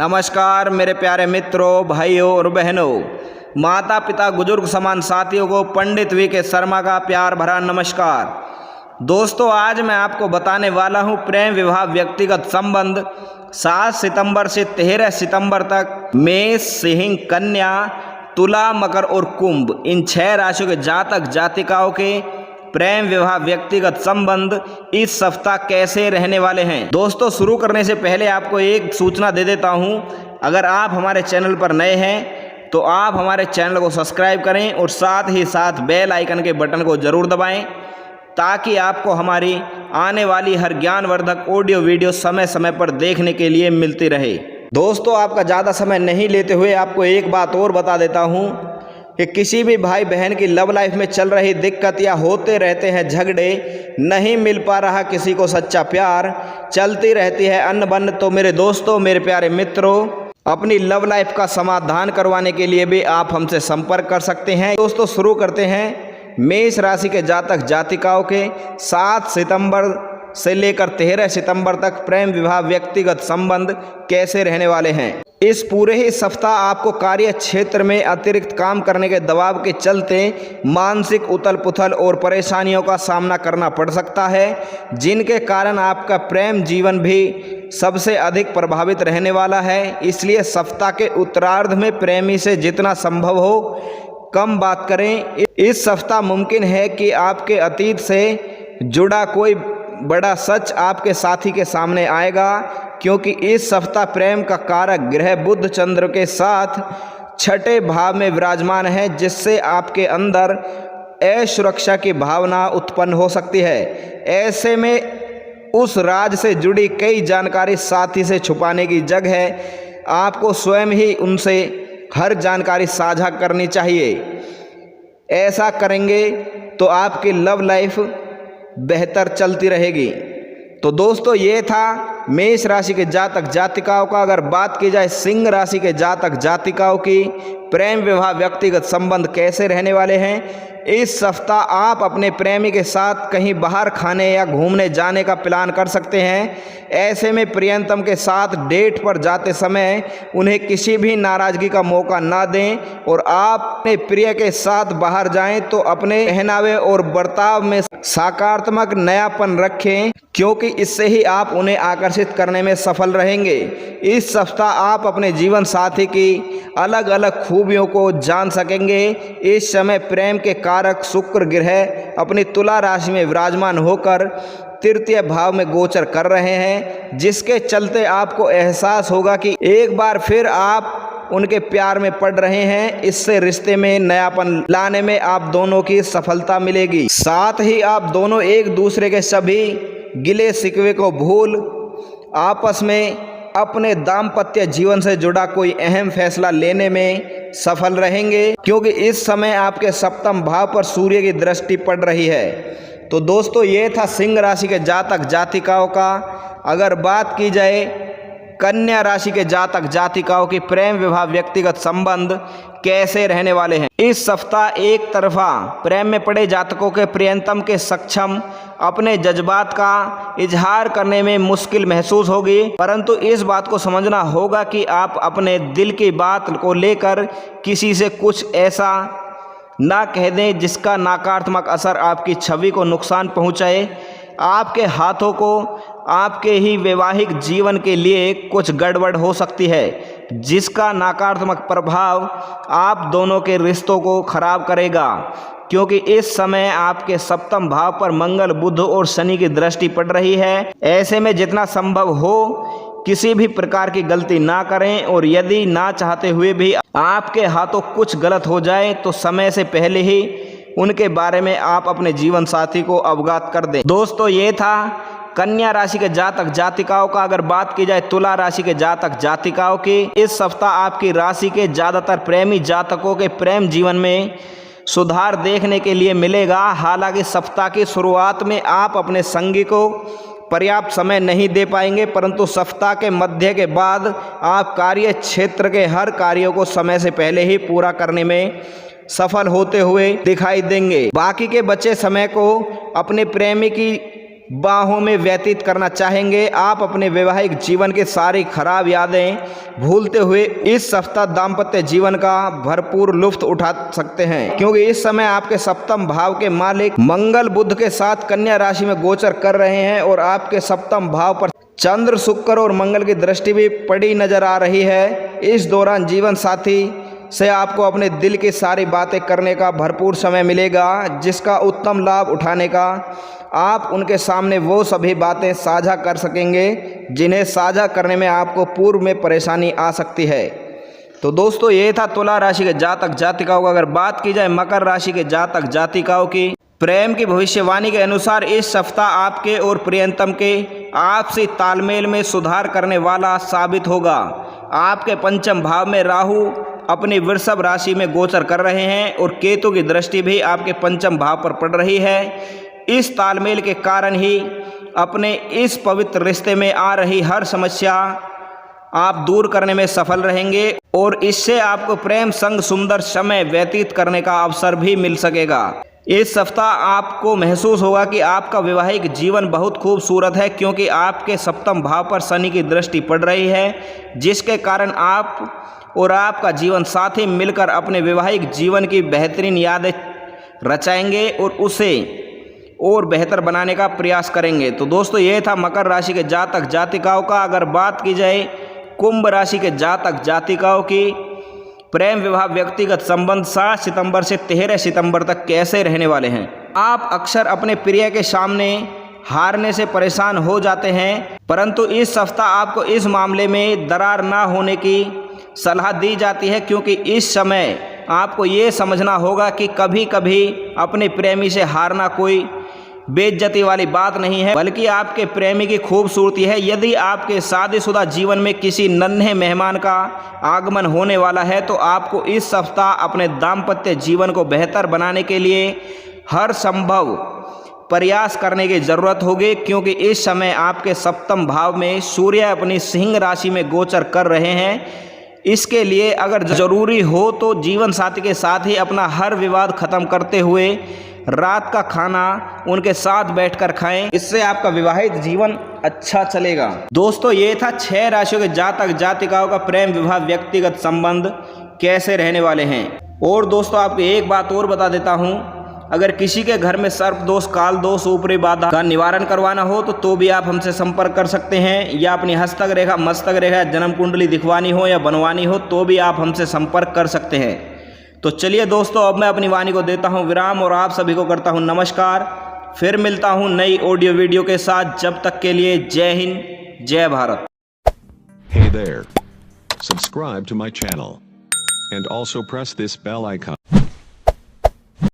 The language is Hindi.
नमस्कार मेरे प्यारे मित्रों, भाइयों और बहनों, माता पिता, बुजुर्ग समान साथियों को पंडित वी के शर्मा का प्यार भरा नमस्कार। दोस्तों, आज मैं आपको बताने वाला हूं प्रेम विवाह व्यक्तिगत संबंध 7 सितंबर से 13 सितंबर तक मेष, सिंह, कन्या, तुला, मकर और कुंभ, इन 6 राशियों के जातक जातिकाओं के प्रेम विवाह व्यक्तिगत संबंध इस सप्ताह कैसे रहने वाले हैं। दोस्तों, शुरू करने से पहले आपको एक सूचना दे देता हूं। अगर आप हमारे चैनल पर नए हैं तो आप हमारे चैनल को सब्सक्राइब करें और साथ ही साथ बेल आइकन के बटन को जरूर दबाएं ताकि आपको हमारी आने वाली हर ज्ञानवर्धक ऑडियो वीडियो समय समय पर देखने के लिए मिलती रहे। दोस्तों, आपका ज़्यादा समय नहीं लेते हुए आपको एक बात और बता देता हूं कि किसी भी भाई बहन की लव लाइफ में चल रही दिक्कत या होते रहते हैं झगड़े, नहीं मिल पा रहा किसी को सच्चा प्यार, चलती रहती है अनबन, तो मेरे दोस्तों, मेरे प्यारे मित्रों, अपनी लव लाइफ का समाधान करवाने के लिए भी आप हमसे संपर्क कर सकते हैं। दोस्तों, शुरू करते हैं मेष राशि के जातक जातिकाओं के 7 सितंबर से लेकर 13 सितंबर तक प्रेम विवाह व्यक्तिगत संबंध कैसे रहने वाले हैं। इस पूरे ही सप्ताह आपको कार्य क्षेत्र में अतिरिक्त काम करने के दबाव के चलते मानसिक उथल पुथल और परेशानियों का सामना करना पड़ सकता है, जिनके कारण आपका प्रेम जीवन भी सबसे अधिक प्रभावित रहने वाला है। इसलिए सप्ताह के उत्तरार्ध में प्रेमी से जितना संभव हो कम बात करें। इस सप्ताह मुमकिन है कि आपके अतीत से जुड़ा कोई बड़ा सच आपके साथी के सामने आएगा, क्योंकि इस सप्ताह प्रेम का कारक ग्रह बुध चंद्र के साथ 6ठे भाव में विराजमान है, जिससे आपके अंदर असुरक्षा की भावना उत्पन्न हो सकती है। ऐसे में उस राज से जुड़ी कई जानकारी साथी से छुपाने की जगह आपको स्वयं ही उनसे हर जानकारी साझा करनी चाहिए। ऐसा करेंगे तो आपकी लव लाइफ बेहतर चलती रहेगी। तो दोस्तों, ये था मेष राशि के जातक जातिकाओं का। अगर बात की जाए सिंह राशि के जातक जातिकाओं की, प्रेम विवाह व्यक्तिगत संबंध कैसे रहने वाले हैं। इस सप्ताह आप अपने प्रेमी के साथ कहीं बाहर खाने या घूमने जाने का प्लान कर सकते हैं। ऐसे में प्रियतम के साथ डेट पर जाते समय उन्हें किसी भी नाराजगी का मौका ना दें और आप अपने प्रिय के साथ बाहर जाएं तो अपने पहनावे और बर्ताव में सकारात्मक नयापन रखें, क्योंकि इससे ही आप उन्हें आकर्षित करने में सफल रहेंगे। इस सप्ताह आप अपने जीवन साथी की अलग अलग खूबियों को जान सकेंगे। इस समय प्रेम के कारक शुक्र ग्रह अपनी तुला राशि में विराजमान होकर तृतीय भाव में गोचर कर रहे हैं, जिसके चलते आपको एहसास होगा कि एक बार फिर आप उनके प्यार में पड़ रहे हैं। इससे रिश्ते में नयापन लाने में आप दोनों की सफलता मिलेगी। साथ ही आप दोनों एक दूसरे के सभी गिले शिकवे को भूल आपस में अपने दाम्पत्य जीवन से जुड़ा कोई अहम फैसला लेने में सफल रहेंगे, क्योंकि इस समय आपके सप्तम भाव पर सूर्य की दृष्टि पड़ रही है। तो दोस्तों, ये था सिंह राशि के जातक जातिकाओं का। अगर बात की जाए कन्या राशि के जातक जातिकाओं की प्रेम विवाह व्यक्तिगत संबंध कैसे रहने वाले हैं। इस सप्ताह एक तरफा प्रेम में पड़े जातकों के प्रियतम के सक्षम अपने जज्बात का इजहार करने में मुश्किल महसूस होगी, परंतु इस बात को समझना होगा कि आप अपने दिल की बात को लेकर किसी से कुछ ऐसा ना कह दें जिसका नकारात्मक असर आपकी छवि को नुकसान पहुंचाए। आपके हाथों को आपके ही वैवाहिक जीवन के लिए कुछ गड़बड़ हो सकती है, जिसका नकारात्मक प्रभाव आप दोनों के रिश्तों को खराब करेगा, क्योंकि इस समय आपके सप्तम भाव पर मंगल, बुध और शनि की दृष्टि पड़ रही है। ऐसे में जितना संभव हो किसी भी प्रकार की गलती ना करें, और यदि ना चाहते हुए भी आपके हाथों कुछ गलत हो जाए तो समय से पहले ही उनके बारे में आप अपने जीवन साथी को अवगत कर दें। दोस्तों, ये था कन्या राशि के जातक जातिकाओं का। अगर बात की जाए तुला राशि के जातक जातिकाओं की, इस सप्ताह आपकी राशि के ज़्यादातर प्रेमी जातकों के प्रेम जीवन में सुधार देखने के लिए मिलेगा। हालांकि सप्ताह की शुरुआत में आप अपने संगी को पर्याप्त समय नहीं दे पाएंगे, परंतु सप्ताह के मध्य के बाद आप कार्य क्षेत्र के हर कार्यों को समय से पहले ही पूरा करने में सफल होते हुए दिखाई देंगे। बाकी के बचे समय को अपने प्रेमी की बाहों में व्यतीत करना चाहेंगे। आप अपने वैवाहिक जीवन की सारी खराब यादें भूलते हुए इस सप्ताह दाम्पत्य जीवन का भरपूर लुत्फ उठा सकते हैं, क्योंकि इस समय आपके सप्तम भाव के मालिक मंगल बुध के साथ कन्या राशि में गोचर कर रहे हैं और आपके सप्तम भाव पर चंद्र, शुक्र और मंगल की दृष्टि भी पड़ी नजर आ रही है। इस दौरान जीवन साथी से आपको अपने दिल की सारी बातें करने का भरपूर समय मिलेगा, जिसका उत्तम लाभ उठाने का आप उनके सामने वो सभी बातें साझा कर सकेंगे जिन्हें साझा करने में आपको पूर्व में परेशानी आ सकती है। तो दोस्तों, ये था तुला राशि के जातक जातिकाओं का। अगर बात की जाए मकर राशि के जातक जातिकाओं की, प्रेम की भविष्यवाणी के अनुसार इस सप्ताह आपके और प्रियतम के आपसी तालमेल में सुधार करने वाला साबित होगा। आपके पंचम भाव में राहु अपनी वृषभ राशि में गोचर कर रहे हैं और केतु की दृष्टि भी आपके पंचम भाव पर पड़ रही है। इस तालमेल के कारण ही अपने इस पवित्र रिश्ते में आ रही हर समस्या आप दूर करने में सफल रहेंगे और इससे आपको प्रेम संग सुंदर समय व्यतीत करने का अवसर भी मिल सकेगा। इस सप्ताह आपको महसूस होगा कि आपका वैवाहिक जीवन बहुत खूबसूरत है, क्योंकि आपके सप्तम भाव पर शनि की दृष्टि पड़ रही है, जिसके कारण आप और आपका जीवन साथी मिलकर अपने वैवाहिक जीवन की बेहतरीन यादें रचाएंगे और उसे और बेहतर बनाने का प्रयास करेंगे। तो दोस्तों, ये था मकर राशि के जातक जातिकाओं का। अगर बात की जाए कुंभ राशि के जातक जातिकाओं की, प्रेम विवाह व्यक्तिगत संबंध 7 सितंबर से 13 सितंबर तक कैसे रहने वाले हैं। आप अक्सर अपने प्रिय के सामने हारने से परेशान हो जाते हैं, परंतु इस सप्ताह आपको इस मामले में दरार ना होने की सलाह दी जाती है, क्योंकि इस समय आपको ये समझना होगा कि कभी कभी अपने प्रेमी से हारना कोई बेइज्जती वाली बात नहीं है, बल्कि आपके प्रेमी की खूबसूरती है। यदि आपके शादीशुदा जीवन में किसी नन्हे मेहमान का आगमन होने वाला है, तो आपको इस सप्ताह अपने दाम्पत्य जीवन को बेहतर बनाने के लिए हर संभव प्रयास करने की ज़रूरत होगी, क्योंकि इस समय आपके सप्तम भाव में सूर्य अपनी सिंह राशि में गोचर कर रहे हैं। इसके लिए अगर ज़रूरी हो तो जीवन साथी के साथ ही अपना हर विवाद खत्म करते हुए रात का खाना उनके साथ बैठकर खाएं, इससे आपका विवाहित जीवन अच्छा चलेगा। दोस्तों, ये था 6 राशियों के जातक जातिकाओं का प्रेम विवाह व्यक्तिगत संबंध कैसे रहने वाले हैं। और दोस्तों, आपको एक बात और बता देता हूँ, अगर किसी के घर में सर्प दोष, काल दोष, ऊपरी बाधा का निवारण करवाना हो तो भी आप हमसे संपर्क कर सकते हैं, या अपनी हस्तक रेखा, मस्तक रेखा, जन्म कुंडली दिखवानी हो या बनवानी हो तो भी आप हमसे संपर्क कर सकते हैं। तो चलिए दोस्तों, अब मैं अपनी वाणी को देता हूं विराम और आप सभी को करता हूं नमस्कार। फिर मिलता हूं नई ऑडियो वीडियो के साथ। जब तक के लिए जय हिंद, जय Bharat. Hey there. Subscribe to my channel and also press this bell icon.